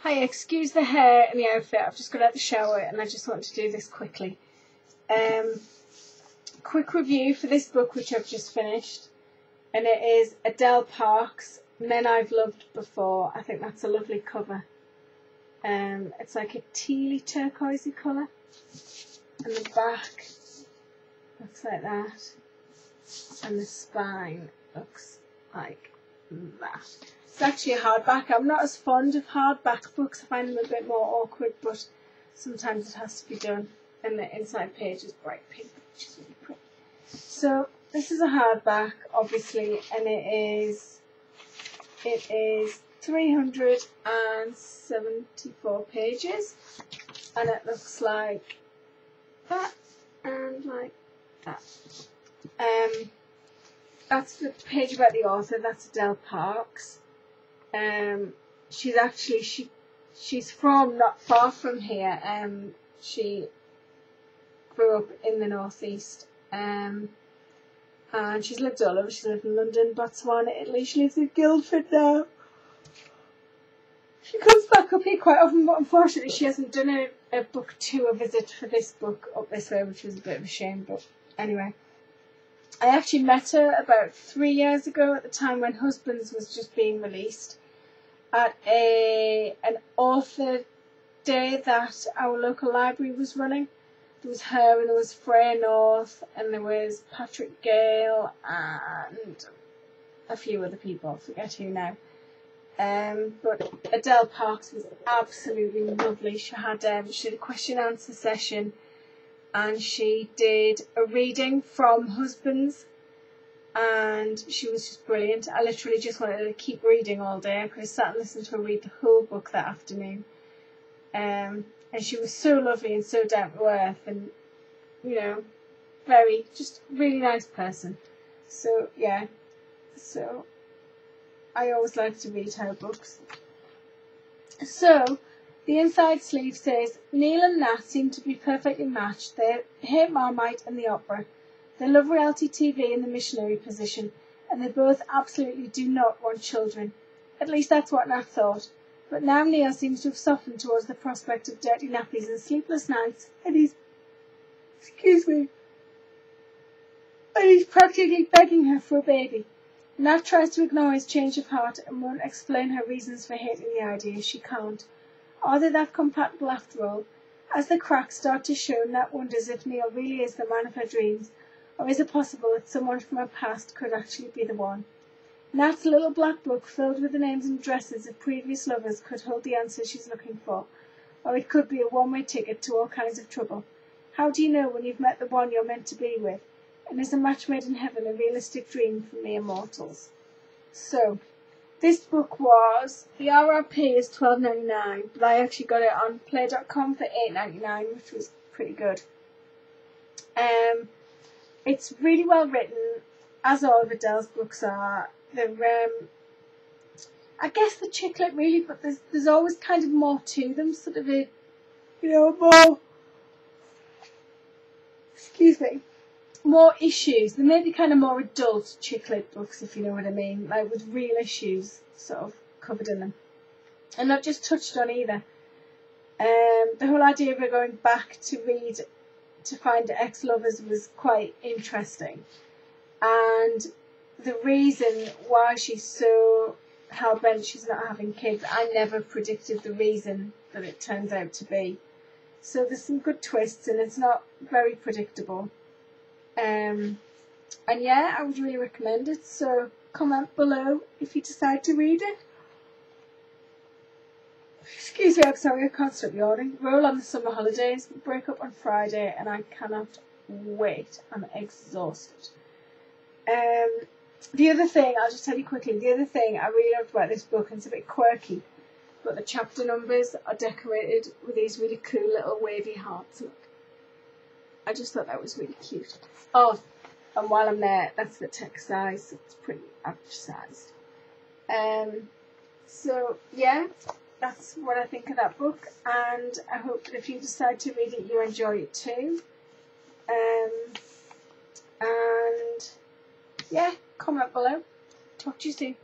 Hi, excuse the hair and the outfit. I've just got out of the shower and I just wanted to do this quickly. Quick review for this book which I've just finished, and it is Adele Parks, Men I've Loved Before. I think that's a lovely cover. It's like a tealy turquoisey colour, and the back looks like that, and the spine looks like that. It's actually a hardback. I'm not as fond of hardback books. I find them a bit more awkward, but sometimes it has to be done. And the inside page is bright pink, which is really pretty. So this is a hardback, obviously, and it is 374 pages, and it looks like that and like that. That's the page about the author. That's Adele Parks. She's from not far from here. She grew up in the northeast, and she's lived all over. She's lived in London, Botswana, Italy. She lives in Guildford now. She comes back up here quite often, but unfortunately she hasn't done a book tour visit for this book up this way, which was a bit of a shame. But anyway, I actually met her about 3 years ago at the time when Husbands was just being released at an author day that our local library was running. There was her and there was Freya North and there was Patrick Gale and a few other people, I forget who now. But Adele Parks was absolutely lovely. She did a question and answer session, and she did a reading from Husbands, and she was just brilliant. I literally just wanted to keep reading all day. I could have sat and listened to her read the whole book that afternoon. And she was so lovely and so down to earth, and just really nice person. So yeah, so I always like to read her books. So the inside sleeve says, Neil and Nat seem to be perfectly matched. They hate Marmite and the opera. They love reality TV and the missionary position, and they both absolutely do not want children. At least that's what Nat thought. But now Neil seems to have softened towards the prospect of dirty nappies and sleepless nights, and he's practically begging her for a baby. Nat tries to ignore his change of heart and won't explain her reasons for hating the idea. She can't. Are they that compatible after all? As the cracks start to show, Nat wonders if Neil really is the man of her dreams, or is it possible that someone from her past could actually be the one? Nat's little black book filled with the names and addresses of previous lovers could hold the answer she's looking for, or it could be a one-way ticket to all kinds of trouble. How do you know when you've met the one you're meant to be with? And is a match made in heaven a realistic dream for mere mortals? So, this book was, the RRP is $12.99, but I actually got it on play.com for $8.99, which was pretty good. It's really well written, as all of Adele's books are. They're, I guess the chicklet really, but there's always kind of more to them, sort of a, more issues. They may be kind of more adult chicklet books, if you know what I mean, like with real issues sort of covered in them, and not just touched on either. The whole idea of her going back to read to find ex-lovers was quite interesting, and the reason why she's so hell-bent she's not having kids, I never predicted the reason that it turns out to be. So there's some good twists, and it's not very predictable. And yeah, I would really recommend it. So comment below if you decide to read it. Excuse me, I'm sorry, I can't stop yawning. Roll on the summer holidays. We break up on Friday, and I cannot wait. I'm exhausted. The other thing, I'll just tell you quickly, the other thing I really loved about this book, and it's a bit quirky, but the chapter numbers are decorated with these really cool little wavy hearts. Look. I just thought that was really cute. Oh, and while I'm there, that's the text size, so it's pretty average sized. So yeah, that's what I think of that book, and I hope that if you decide to read it, you enjoy it too. And yeah, comment below. Talk to you soon.